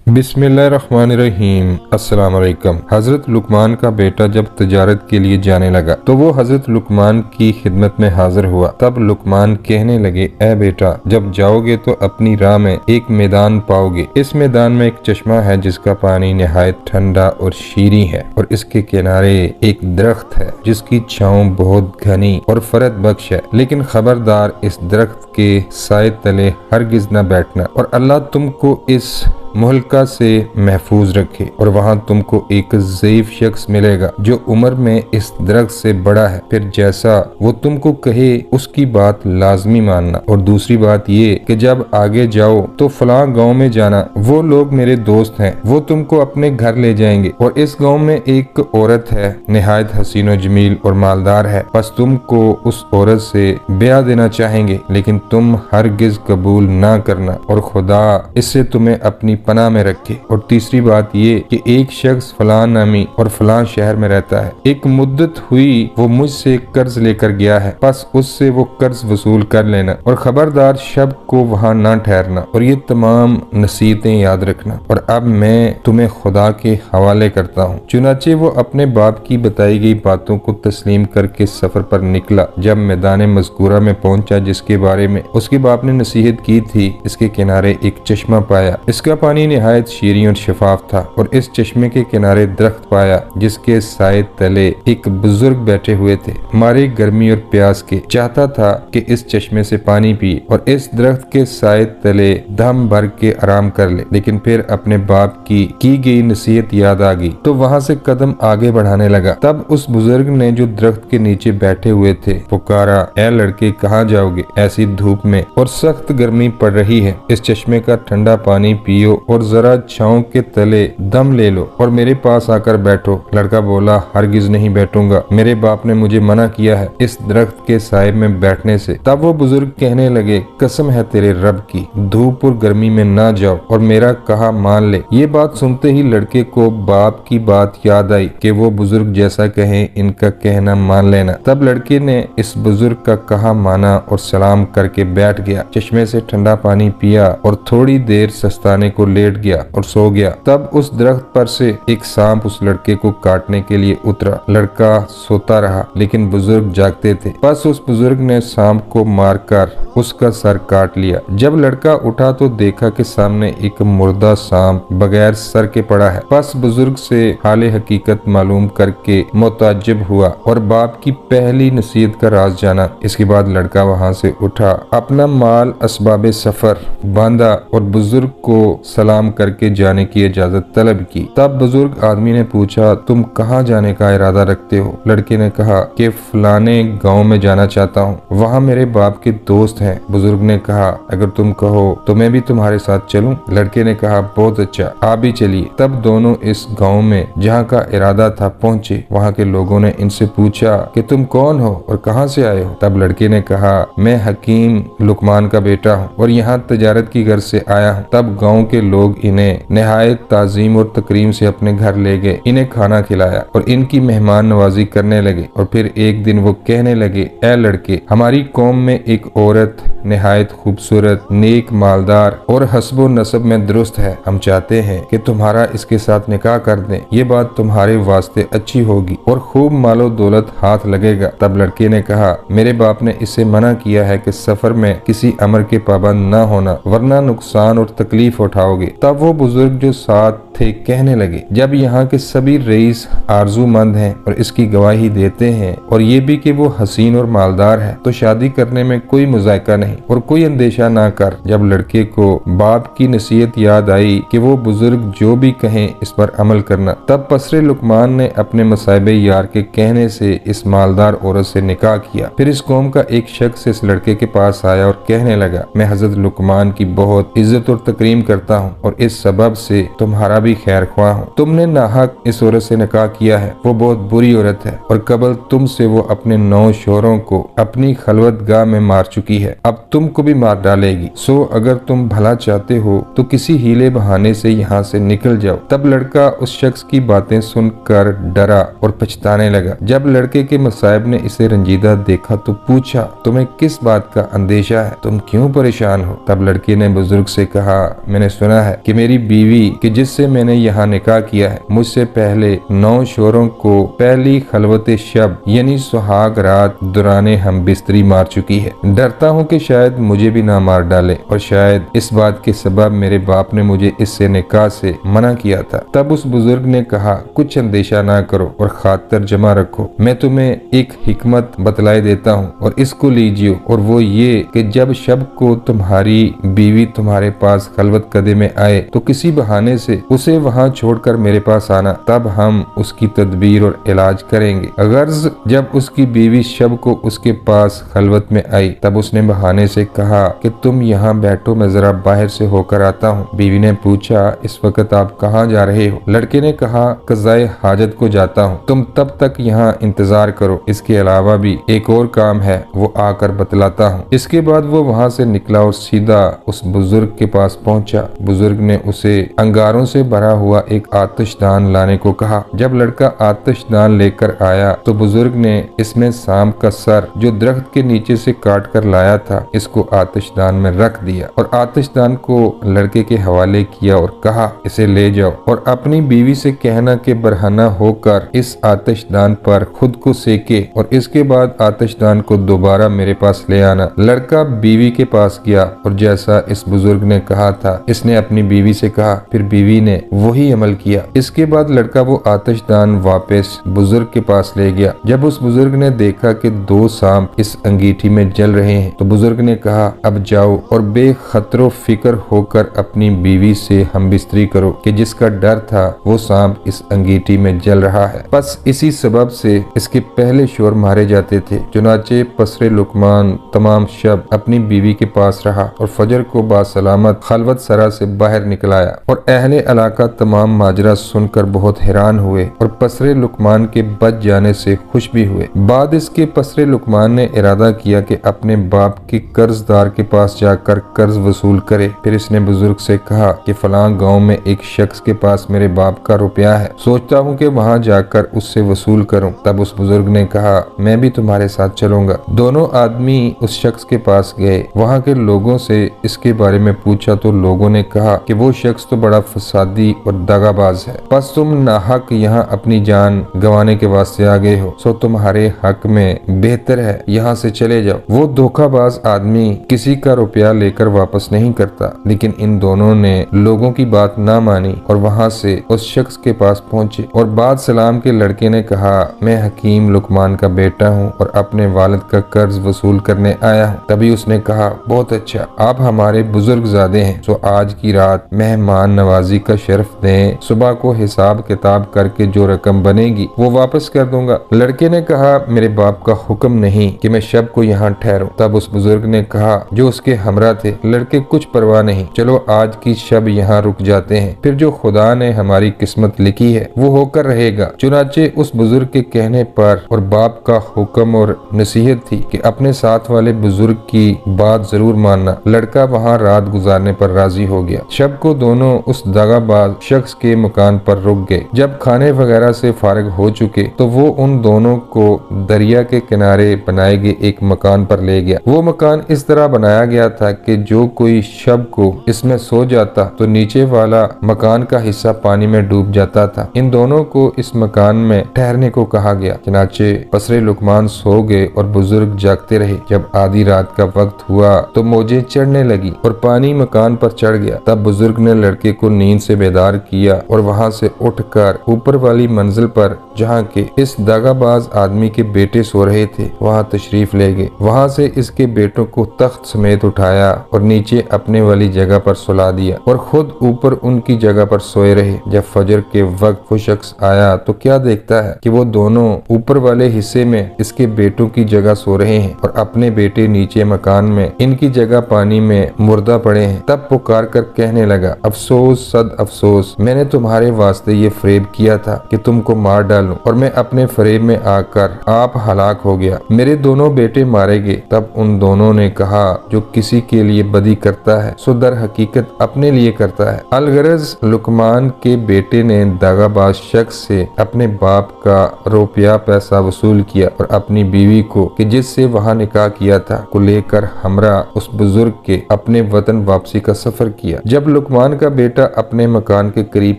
बिस्मिल्लाहिर्रहमानिर्रहीम। अस्सलाम वालेकुम। हजरत लुकमान का बेटा जब तजारत के लिए जाने लगा तो वो हजरत लुकमान की खिदमत में हाजिर हुआ। तब लुकमान कहने लगे, ए बेटा, जब जाओगे तो अपनी राह में एक मैदान पाओगे। इस मैदान में एक चश्मा है जिसका पानी निहायत ठंडा और शीरीं है और इसके किनारे एक दरख्त है जिसकी छांव बहुत घनी और फरत बख्श है। लेकिन खबरदार, इस दरख्त के साए तले हरगिज न बैठना और अल्लाह तुमको इस मुहलका से महफूज रखे। और वहाँ तुमको एक ज़ईफ शख्स मिलेगा जो उम्र में इस दरख्त से बड़ा है। फिर जैसा वो तुमको कहे उसकी बात लाजमी मानना। और दूसरी बात ये कि जब आगे जाओ तो फलां गांव में जाना, वो लोग मेरे दोस्त हैं, वो तुमको अपने घर ले जाएंगे। और इस गांव में एक औरत है, निहायत हसीन और जमील और मालदार है, बस तुमको उस औरत से ब्याह देना चाहेंगे, लेकिन तुम हरगिज कबूल ना करना और खुदा इससे तुम्हें अपनी पनाह में रखे। और तीसरी बात ये कि एक शख्स फलां नामी और फलां शहर में रहता है, एक मुद्दत हुई वो मुझसे कर्ज लेकर गया है, बस उससे वो कर्ज वसूल कर लेना और खबरदार शब को वहाँ ना ठहरना। और ये तमाम नसीहतें याद रखना। और अब मैं तुम्हें खुदा के हवाले करता हूँ। चुनाचे वो अपने बाप की बताई गई बातों को तस्लीम करके सफर पर निकला। जब मैदान मज़कूरा में पहुंचा जिसके बारे में उसके बाप ने नसीहत की थी, इसके किनारे एक चश्मा पाया। इसका पानी निहायत शीरीं और शफाफ था। और इस चश्मे के किनारे दरख्त पाया जिसके साए तले एक बुजुर्ग बैठे हुए थे, मारे गर्मी और प्यास के। चाहता था कि इस चश्मे से पानी पिए और इस दरख्त के साए तले दम भर के आराम कर ले। लेकिन फिर अपने बाप की गई नसीहत याद आ गई तो वहाँ से कदम आगे बढ़ाने लगा। तब उस बुजुर्ग ने जो दरख्त के नीचे बैठे हुए थे पुकारा, ए लड़के, कहाँ जाओगे? ऐसी धूप में और सख्त गर्मी पड़ रही है, इस चश्मे का ठंडा पानी पियो और जरा छांव के तले दम ले लो और मेरे पास आकर बैठो। लड़का बोला, हरगिज नहीं बैठूंगा, मेरे बाप ने मुझे मना किया है इस दरख्त के साए में बैठने से। तब वो बुजुर्ग कहने लगे, कसम है तेरे रब की, धूप और गर्मी में ना जाओ और मेरा कहा मान ले। ये बात सुनते ही लड़के को बाप की बात याद आई कि वो बुजुर्ग जैसा कहें इनका कहना मान लेना। तब लड़के ने इस बुजुर्ग का कहा माना और सलाम करके बैठ गया। चश्मे से ठंडा पानी पिया और थोड़ी देर सस्ताने को लेट गया और सो गया। तब उस दरख्त पर से एक सांप उस लड़के को काटने के लिए उतरा। लड़का सोता रहा लेकिन बुजुर्ग जागते थे। बस उस बुजुर्ग ने सांप को मारकर उसका सर काट लिया। जब लड़का उठा तो देखा कि सामने एक मुर्दा सांप बगैर सर के पड़ा है। बस बुजुर्ग से हाले हकीकत मालूम करके मुताज्जिब हुआ और बाप की पहली नसीहत का राज जाना। इसके बाद लड़का वहाँ से उठा, अपना माल असबाबे सफर बांधा और बुजुर्ग को सलाम करके जाने की इजाजत तलब की। तब बुजुर्ग आदमी ने पूछा, तुम कहाँ जाने का इरादा रखते हो? लड़के ने कहा कि फलाने गांव में जाना चाहता हूँ, वहाँ मेरे बाप के दोस्त हैं। बुजुर्ग ने कहा, अगर तुम कहो तो मैं भी तुम्हारे साथ चलूं? लड़के ने कहा, बहुत अच्छा, आप भी चलिए। तब दोनों इस गांव में जहाँ का इरादा था पहुँचे। वहाँ के लोगों ने इनसे पूछा कि तुम कौन हो और कहाँ से आए हो? तब लड़के ने कहा, मैं हकीम लुकमान का बेटा हूँ और यहाँ तजारत की गर्ज से आया हूँ। तब गांव के लोग इन्हें निहायत ताजीम और तकरीम से अपने घर ले गए, इन्हें खाना खिलाया और इनकी मेहमान नवाजी करने लगे। और फिर एक दिन वो कहने लगे, ए लड़के, हमारी कौम में एक औरत निहायत खूबसूरत, नेक, मालदार और हस्बो नसब में दुरुस्त है। हम चाहते हैं कि तुम्हारा इसके साथ निकाह कर दें। ये बात तुम्हारे वास्ते अच्छी होगी और खूब मालो दौलत हाथ लगेगा। तब लड़के ने कहा, मेरे बाप ने इससे मना किया है कि सफर में किसी अमर के पाबंद न होना, वरना नुकसान और तकलीफ उठाओगे। तब वो बुजुर्ग जो साथ थे कहने लगे, जब यहाँ के सभी रईस आरजूमंद हैं और इसकी गवाही देते हैं और ये भी कि वो हसीन और मालदार है, तो शादी करने में कोई मुज़ायका नहीं और कोई अंदेशा ना कर। जब लड़के को बाप की नसीहत याद आई कि वो बुजुर्ग जो भी कहें इस पर अमल करना, तब पसरे लुकमान ने अपने मसाइबे यार के कहने से इस मालदार औरत से निकाह किया। फिर इस कौम का एक शख्स इस लड़के के पास आया और कहने लगा, मैं हजरत लुकमान की बहुत इज्जत और तकरीम करता हूँ और इस सबब से तुम्हारा भी भी खैर ख्वाह हूँ। तुमने नाहक इस औरत से निकाह किया है, वो बहुत बुरी औरत है और कबल तुमसे वो अपने 9 शोहरों को अपनी खलवत गाह में मार चुकी है, अब तुमको भी मार डालेगी। सो अगर तुम भला चाहते हो तो किसी हीले बहाने से यहाँ से निकल जाओ। तब लड़का उस शख्स की बातें सुनकर डरा और पछताने लगा। जब लड़के के मसाइब ने इसे रंजीदा देखा तो पूछा, तुम्हें किस बात का अंदेशा है, तुम क्यों परेशान हो? तब लड़के ने बुजुर्ग से कहा, मैंने सुना है कि मेरी बीवी कि जिससे मैंने यहाँ निकाह किया है, मुझसे पहले 9 शोहरों को पहली खलवत शब यानी सुहाग रात दौराने हम बिस्तरी मार चुकी है। डरता हूँ कि शायद मुझे भी ना मार डाले और शायद इस बात के सबब मेरे बाप ने मुझे इससे निकाह से मना किया था। तब उस बुजुर्ग ने कहा, कुछ अंदेशा ना करो और खातर जमा रखो, मैं तुम्हें एक हिकमत बतलाई देता हूँ और इसको लीजिए, और वो ये कि जब शब को तुम्हारी बीवी तुम्हारे पास खलवत कदे में आए तो किसी बहाने से उसे वहाँ छोड़कर मेरे पास आना, तब हम उसकी तदबीर और इलाज करेंगे। गर्ज जब उसकी बीवी शब को उसके पास खलवत में आई तब उसने बहाने से कहा कि तुम यहाँ बैठो, मैं जरा बाहर से होकर आता हूँ। बीवी ने पूछा, इस वक्त आप कहाँ जा रहे हो? लड़के ने कहा, कज़ाए हाजत को जाता हूँ, तुम तब तक यहाँ इंतजार करो, इसके अलावा भी एक और काम है, वो आकर बतलाता हूँ। इसके बाद वो वहाँ से निकला और सीधा उस बुजुर्ग के पास पहुँचा। बुजुर्ग ने उसे अंगारों से भरा हुआ एक आतिशदान लाने को कहा। जब लड़का आतिशदान लेकर आया तो बुजुर्ग ने इसमें सांप का सर जो दरख्त के नीचे से काट कर लाया था, इसको आतिशदान में रख दिया और आतिशदान को लड़के के हवाले किया और कहा, इसे ले जाओ और अपनी बीवी से कहना कि बरहना होकर इस आतिशदान पर खुद को सेके और इसके बाद आतिशदान को दोबारा मेरे पास ले आना। लड़का बीवी के पास गया और जैसा इस बुजुर्ग ने कहा था इसने अपनी बीवी से कहा, फिर बीवी ने वही अमल किया। इसके बाद लड़का वो आतिशदान वापस बुजुर्ग के पास ले गया। जब उस बुजुर्ग ने देखा कि 2 सांप इस अंगीठी में जल रहे हैं तो बुजुर्ग ने कहा, अब जाओ और बेखतरो फिक्र होकर अपनी बीवी से हम बिस्तरी करो कि जिसका डर था वो सांप इस अंगीठी में जल रहा है। बस इसी सबब से इसके पहले शोर मारे जाते थे। चुनाचे पसरे लुकमान तमाम शब अपनी बीवी के पास रहा और फजर को बासलामत खलवत सरा से बाहर निकल आया और अहले इलाका तमाम माजरा सुनकर बहुत हैरान हुए और पसरे लुकमान के बच जाने से खुश भी हुए। बाद इसके पसरे लुकमान ने इरादा किया कि अपने बाप के कर्जदार के पास जाकर कर्ज वसूल करे। फिर इसने बुजुर्ग से कहा कि फलां गांव में एक शख्स के पास मेरे बाप का रुपया है, सोचता हूँ कि वहाँ जाकर उससे वसूल करूँ। तब उस बुजुर्ग ने कहा, मैं भी तुम्हारे साथ चलूंगा। दोनों आदमी उस शख्स के पास गए। वहाँ के लोगों से इसके बारे में पूछा तो लोगों ने कहा कि वो शख्स तो बड़ा फसादी और दगाबाज है, बस तुम नाहक यहाँ अपनी जान गंवाने के वास्ते आ गए हो, सो तुम्हारे हक में बेहतर है यहाँ से चले जाओ। वो धोखाबाज आदमी किसी का रुपया लेकर वापस नहीं करता, लेकिन इन दोनों ने लोगों की बात ना मानी और वहाँ से उस शख्स के पास पहुँचे और बाद सलाम के लड़के ने कहा, मैं हकीम लुकमान का बेटा हूँ और अपने वालिद का कर्ज वसूल करने आया हूँ। तभी उसने कहा, बहुत अच्छा, आप हमारे बुजुर्गजादे हैं, सो आज की रात मेहमान नवाजी का शर्फ दें, सुबह को हिसाब किताब करके जो रकम बनेगी वो वापस कर दूंगा। लड़के ने कहा, मेरे बाप का हुक्म नहीं कि मैं शब को यहाँ ठहरूं। तब उस बुजुर्ग ने कहा जो उसके हमरा थे, लड़के कुछ परवाह नहीं, चलो आज की शब यहाँ रुक जाते हैं, फिर जो खुदा ने हमारी किस्मत लिखी है वो होकर रहेगा। चुनाचे उस बुजुर्ग के कहने पर और बाप का हुक्म और नसीहत थी कि अपने साथ वाले बुजुर्ग की बात जरूर मानना। लड़का वहाँ रात गुजारने पर राजी हो गया। शब को दोनों उस दगाबाज शख्स के मकान पर रुक गए। जब खाने वगैरह से फारिग हो चुके तो वो उन दोनों को दरिया के किनारे बनाए गए एक मकान पर ले गया। वो मकान इस तरह बनाया गया था कि जो कोई शब को इसमें सो जाता तो नीचे वाला मकान का हिस्सा पानी में डूब जाता था। इन दोनों को इस मकान में ठहरने को कहा गया। चनाचे पसरे लुकमान सो गए और बुजुर्ग जागते रहे। जब आधी रात का वक्त हुआ तो मौजें चढ़ने लगी और पानी मकान पर चढ़ गया। तब बुजुर्ग ने लड़के को नींद से बेदार किया और वहाँ से उठकर ऊपर वाली मंजिल पर जहाँ के इस दगाबाज आदमी के बेटे सो रहे थे वहाँ तशरीफ ले गए। वहाँ से इसके बेटों को तख्त समेत उठाया और नीचे अपने वाली जगह पर सुला दिया और खुद ऊपर उनकी जगह पर सोए रहे। जब फजर के वक्त वो शख्स आया तो क्या देखता है कि वो दोनों ऊपर वाले हिस्से में इसके बेटों की जगह सो रहे हैं और अपने बेटे नीचे मकान में इनकी जगह पानी में मुर्दा पड़े हैं। तब पुकार कर कहने लगा, अफसोस सद अफसोस افسوس، میں نے تمہارے واسطے یہ فریب کیا تھا کہ تم کو مار ڈالوں، اور میں اپنے فریب میں آ کر آپ ہلاک ہو گیا، میرے دونوں بیٹے مارے گئے۔ تب ان دونوں نے کہا، جو کسی کے لیے بدی کرتا ہے سو در حقیقت اپنے لیے کرتا ہے۔ الغرض لقمان کے بیٹے نے داغا باز شخص سے اپنے باپ کا روپیہ پیسہ وصول کیا اور اپنی بیوی کو کہ جس سے وہاں نکاح کیا تھا کو لے کر ہمراہ اس بزرگ کے اپنے وطن واپسی کا سفر کیا۔ جب لقمان کا بیٹا اپنے مکان کے قریب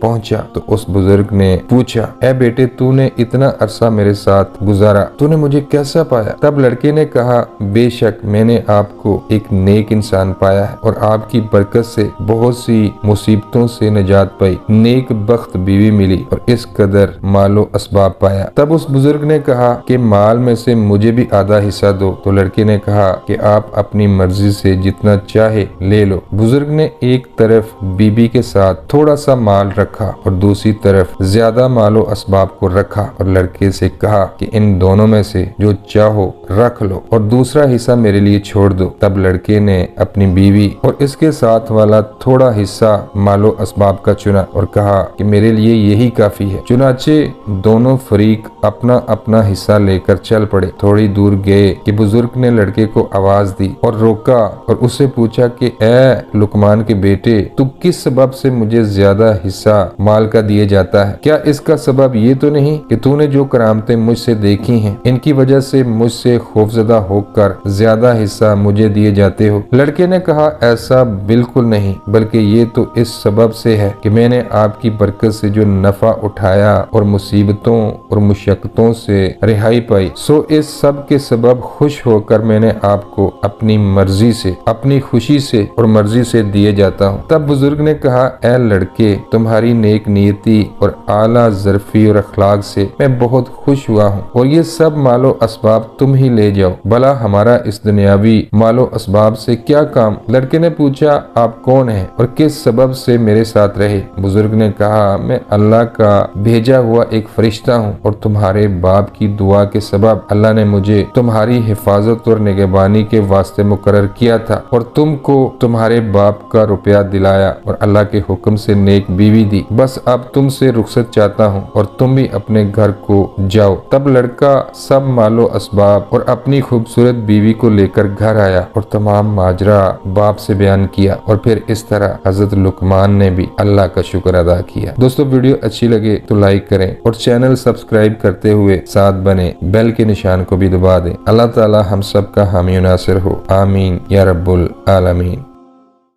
پہنچا تو اس بزرگ نے پوچھا، اے بیٹے تو نے اتنا عرصہ میرے ساتھ گزارا، تو نے مجھے کیسا پایا؟ تب لڑکے نے کہا، بے شک میں نے آپ کو ایک نیک انسان پایا ہے اور آپ کی برکت سے بہت سی مصیبتوں سے نجات پائی، نیک بخت بیوی ملی اور اس قدر مال و اسباب پایا۔ تب اس بزرگ نے کہا کہ مال میں سے مجھے بھی آدھا حصہ دو، تو لڑکے نے کہا کہ آپ اپنی مرضی سے جتنا چاہے لے لو۔ بزرگ نے ایک طرف بیوی کے ساتھ تھوڑا سا مال رکھا اور دوسری طرف زیادہ مال و اسباب کو رکھا اور لڑکے سے کہا کہ ان دونوں میں سے جو چاہو رکھ لو اور دوسرا حصہ میرے لیے چھوڑ دو۔ تب لڑکے نے اپنی بیوی اور اس کے ساتھ والا تھوڑا حصہ مال و اسباب کا چنا اور کہا کہ میرے لیے یہی کافی ہے۔ چنانچہ دونوں فریق اپنا اپنا حصہ لے کر چل پڑے۔ تھوڑی دور گئے کہ بزرگ نے لڑکے کو آواز دی اور روکا اور اس سے پوچھا کہ اے لقمان کے بیٹے، تو کس سبب سے مجھے زیادہ حصہ مال کا دیے جاتا ہے؟ کیا اس کا سبب یہ تو نہیں کہ تو نے جو کرامتیں مجھ سے دیکھی ہیں ان کی وجہ سے مجھ سے خوفزدہ ہو کر زیادہ حصہ مجھے دیے جاتے ہو؟ لڑکے نے کہا، ایسا بالکل نہیں، بلکہ یہ تو اس سبب سے ہے کہ میں نے آپ کی برکت سے جو نفع اٹھایا اور مصیبتوں اور مشقتوں سے رہائی پائی، سو اس سب کے سبب خوش ہو کر میں نے آپ کو اپنی مرضی سے، اپنی خوشی سے اور مرضی سے دیے جاتا ہوں۔ تب بزرگ نے کہا، اے لڑکے، تمہاری نیک نیتی اور اعلیٰ ظرفی اور اخلاق سے میں بہت خوش ہوا ہوں اور یہ سب مال و اسباب تم ہی لے جاؤ، بھلا ہمارا اس دنیاوی مال و اسباب سے کیا کام؟ لڑکے نے پوچھا، آپ کون ہیں اور کس سبب سے میرے ساتھ رہے؟ بزرگ نے کہا، میں اللہ کا بھیجا ہوا ایک فرشتہ ہوں اور تمہارے باپ کی دعا کے سبب اللہ نے مجھے تمہاری حفاظت اور نگہبانی کے واسطے مقرر کیا تھا اور تم کو تمہارے باپ کا روپیہ دلایا اور اللہ کے حکم سے نیک بیوی دی۔ بس اب تم سے رخصت چاہتا ہوں اور تم بھی اپنے گھر کو جاؤ۔ تب لڑکا سب مال و اسباب اور اپنی خوبصورت بیوی کو لے کر گھر آیا اور تمام ماجرا باپ سے بیان کیا، اور پھر اس طرح حضرت لقمان نے بھی اللہ کا شکر ادا کیا۔ دوستو ویڈیو اچھی لگے تو لائک کریں اور چینل سبسکرائب کرتے ہوئے ساتھ بنے، بیل کے نشان کو بھی دبا دیں۔ اللہ تعالی ہم سب کا حامی و ناصر ہو، آمین یا رب العالمین۔